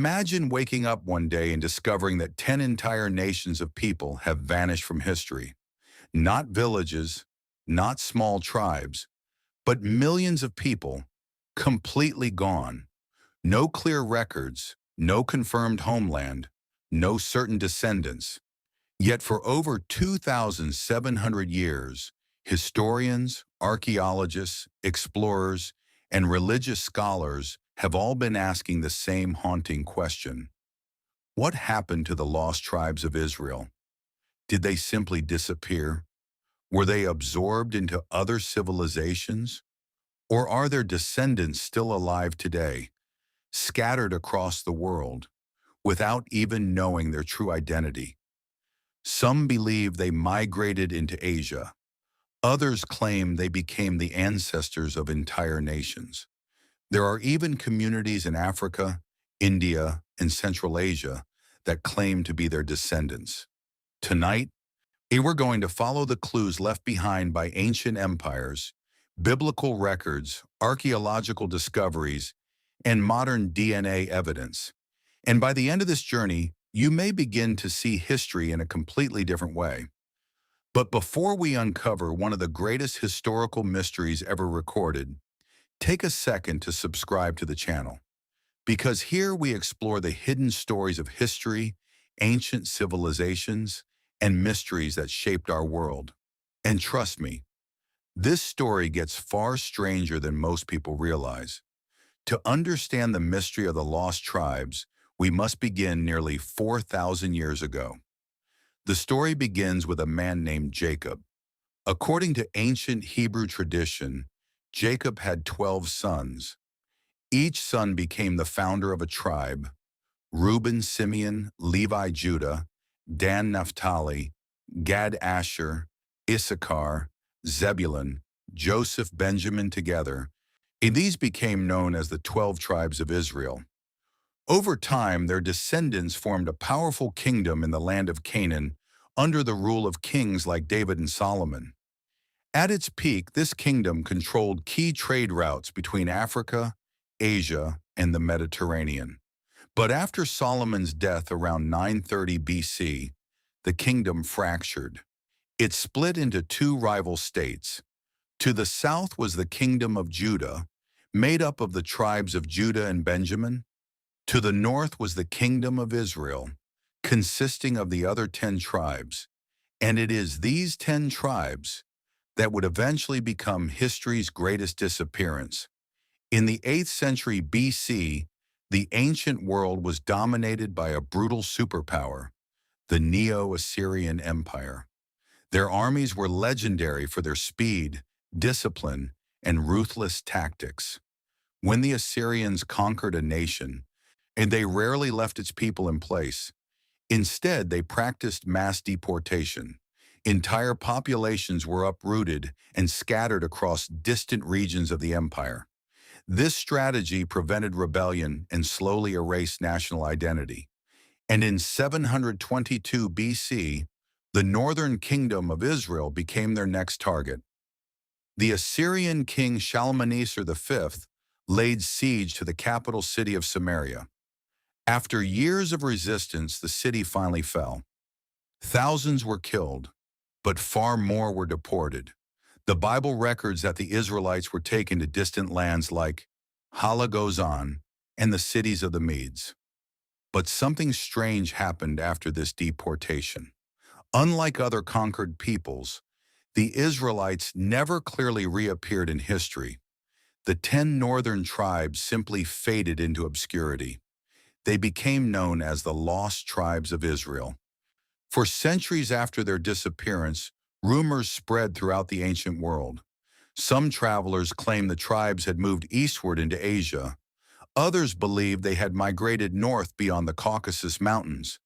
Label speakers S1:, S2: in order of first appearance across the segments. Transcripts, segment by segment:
S1: Imagine waking up one day and discovering that 10 entire nations of people have vanished from history. Not villages, not small tribes, but millions of people completely gone. No clear records, no confirmed homeland, no certain descendants. Yet for over 2,700 years, historians, archaeologists, explorers, and religious scholars have all been asking the same haunting question. What happened to the lost tribes of Israel? Did they simply disappear? Were they absorbed into other civilizations? Or are their descendants still alive today, scattered across the world, without even knowing their true identity? Some believe they migrated into Asia. Others claim they became the ancestors of entire nations. There are even communities in Africa, India, and Central Asia that claim to be their descendants. Tonight, we're going to follow the clues left behind by ancient empires, biblical records, archaeological discoveries, and modern DNA evidence. And by the end of this journey, you may begin to see history in a completely different way. But before we uncover one of the greatest historical mysteries ever recorded, take a second to subscribe to the channel, because here we explore the hidden stories of history, ancient civilizations, and mysteries that shaped our world. And trust me, this story gets far stranger than most people realize. To understand the mystery of the lost tribes, we must begin nearly 4,000 years ago. The story begins with a man named Jacob. According to ancient Hebrew tradition, Jacob had 12 sons. Each son became the founder of a tribe: Reuben, Simeon, Levi, Judah, Dan, Naphtali, Gad, Asher, Issachar, Zebulun, Joseph, Benjamin together, and these became known as the 12 tribes of Israel. Over time, their descendants formed a powerful kingdom in the land of Canaan under the rule of kings like David and Solomon. At its peak, this kingdom controlled key trade routes between Africa, Asia, and the Mediterranean. But after Solomon's death around 930 BC, the kingdom fractured. It split into two rival states. To the south was the kingdom of Judah, made up of the tribes of Judah and Benjamin. To the north was the kingdom of Israel, consisting of the other 10 tribes. And it is these 10 tribes that would eventually become history's greatest disappearance. In the 8th century BC, the ancient world was dominated by a brutal superpower, the Neo-Assyrian Empire. Their armies were legendary for their speed, discipline, and ruthless tactics. When the Assyrians conquered a nation, and they rarely left its people in place, instead they practiced mass deportation. Entire populations were uprooted and scattered across distant regions of the empire. This strategy prevented rebellion and slowly erased national identity. And in 722 BC, the northern kingdom of Israel became their next target. The Assyrian king Shalmaneser V laid siege to the capital city of Samaria. After years of resistance, the city finally fell. Thousands were killed, but far more were deported. The Bible records that the Israelites were taken to distant lands like Hala Gozan and the cities of the Medes. But something strange happened after this deportation. Unlike other conquered peoples, the Israelites never clearly reappeared in history. The 10 northern tribes simply faded into obscurity. They became known as the lost tribes of Israel. For centuries after their disappearance, rumors spread throughout the ancient world. Some travelers claimed the tribes had moved eastward into Asia. Others believed they had migrated north beyond the Caucasus Mountains.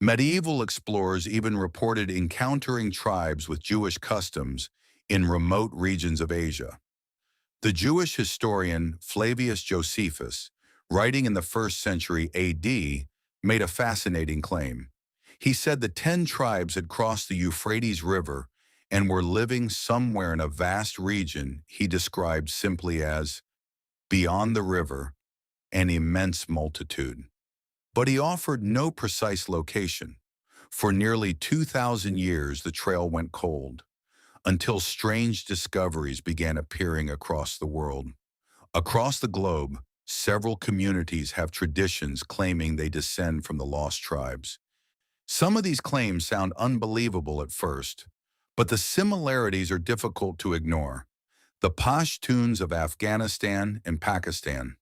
S1: Medieval explorers even reported encountering tribes with Jewish customs in remote regions of Asia. The Jewish historian Flavius Josephus, writing in the 1st century AD, made a fascinating claim. He said the 10 tribes had crossed the Euphrates River and were living somewhere in a vast region he described simply as, beyond the river, an immense multitude. but he offered no precise location. For nearly 2,000 years, the trail went cold, until strange discoveries began appearing across the world. Across the globe, several communities have traditions claiming they descend from the lost tribes. Some of these claims sound unbelievable at first, but the similarities are difficult to ignore. The Pashtuns of Afghanistan and Pakistan.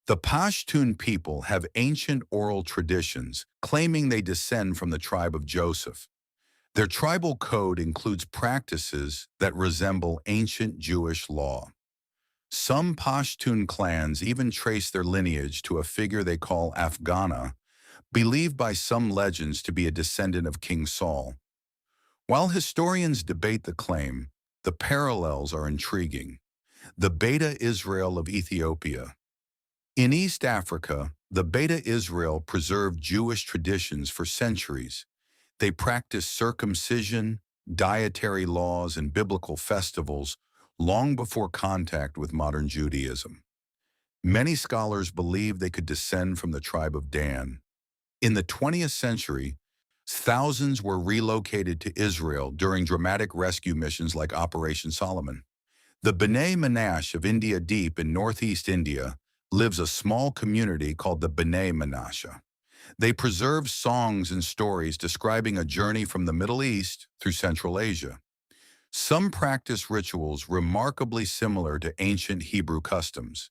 S1: The Pashtun people have ancient oral traditions claiming they descend from the tribe of Joseph. Their tribal code includes practices that resemble ancient Jewish law. Some Pashtun clans even trace their lineage to a figure they call Afghana, believed by some legends to be a descendant of King Saul. While historians debate the claim, the parallels are intriguing. The Beta Israel of Ethiopia. In East Africa, the Beta Israel preserved Jewish traditions for centuries. They practiced circumcision, dietary laws, and biblical festivals long before contact with modern Judaism. Many scholars believe they could descend from the tribe of Dan. In the 20th century, thousands were relocated to Israel during dramatic rescue missions like Operation Solomon. The B'nai Menashe of India Deep in northeast India lives a small community called the B'nai Menashe. They preserve songs and stories describing a journey from the Middle East through Central Asia. Some practice rituals remarkably similar to ancient Hebrew customs.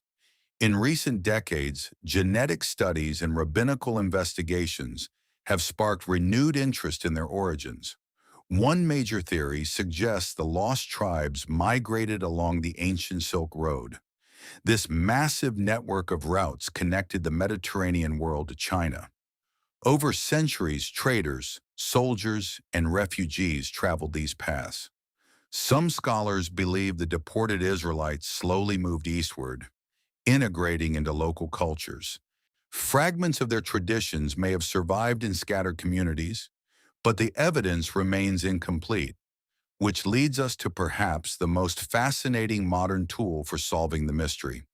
S1: In recent decades, genetic studies and rabbinical investigations have sparked renewed interest in their origins. One major theory suggests the lost tribes migrated along the ancient Silk Road. This massive network of routes connected the Mediterranean world to China. Over centuries, traders, soldiers, and refugees traveled these paths. Some scholars believe the deported Israelites slowly moved eastward, integrating into local cultures. Fragments of their traditions may have survived in scattered communities, but the evidence remains incomplete, which leads us to perhaps the most fascinating modern tool for solving the mystery.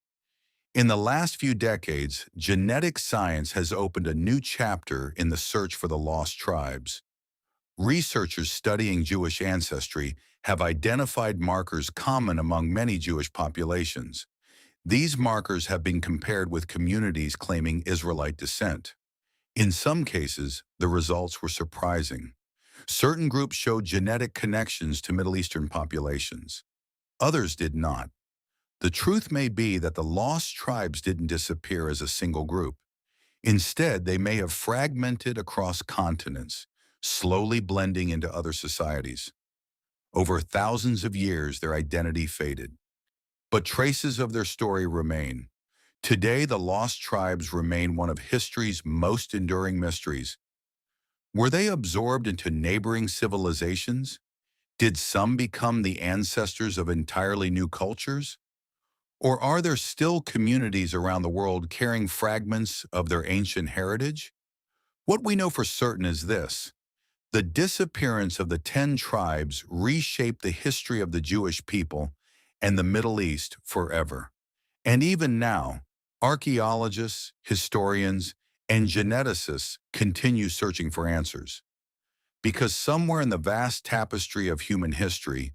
S1: In the last few decades, genetic science has opened a new chapter in the search for the lost tribes. Researchers studying Jewish ancestry have identified markers common among many Jewish populations. These markers have been compared with communities claiming Israelite descent. In some cases, the results were surprising. Certain groups showed genetic connections to Middle Eastern populations. Others did not. The truth may be that the lost tribes didn't disappear as a single group. Instead, they may have fragmented across continents, slowly blending into other societies. Over thousands of years, their identity faded. But traces of their story remain. Today, the lost tribes remain one of history's most enduring mysteries. Were they absorbed into neighboring civilizations? Did some become the ancestors of entirely new cultures? Or are there still communities around the world carrying fragments of their ancient heritage? What we know for certain is this: the disappearance of the 10 tribes reshaped the history of the Jewish people and the Middle East forever. And even now, archaeologists, historians, and geneticists continue searching for answers. Because somewhere in the vast tapestry of human history,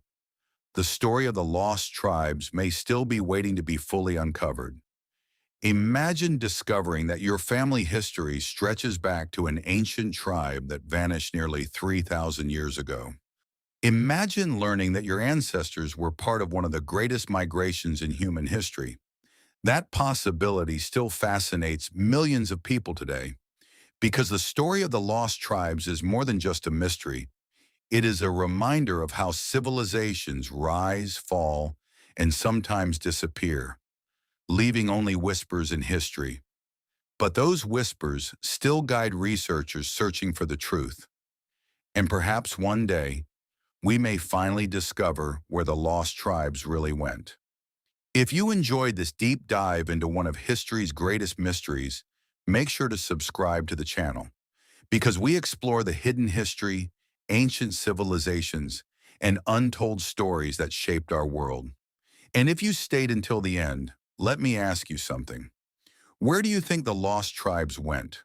S1: the story of the lost tribes may still be waiting to be fully uncovered. Imagine discovering that your family history stretches back to an ancient tribe that vanished nearly 3,000 years ago. Imagine learning that your ancestors were part of one of the greatest migrations in human history. That possibility still fascinates millions of people today, because the story of the lost tribes is more than just a mystery. It is a reminder of how civilizations rise, fall, and sometimes disappear, leaving only whispers in history. But those whispers still guide researchers searching for the truth. And perhaps one day, we may finally discover where the lost tribes really went. If you enjoyed this deep dive into one of history's greatest mysteries, make sure to subscribe to the channel, because we explore the hidden history, ancient civilizations, and untold stories that shaped our world. And if you stayed until the end, let me ask you something. Where do you think the lost tribes went?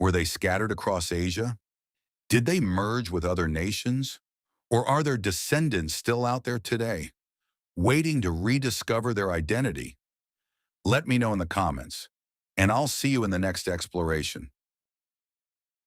S1: Were they scattered across Asia? Did they merge with other nations? Or are their descendants still out there today, waiting to rediscover their identity? Let me know in the comments, and I'll see you in the next exploration.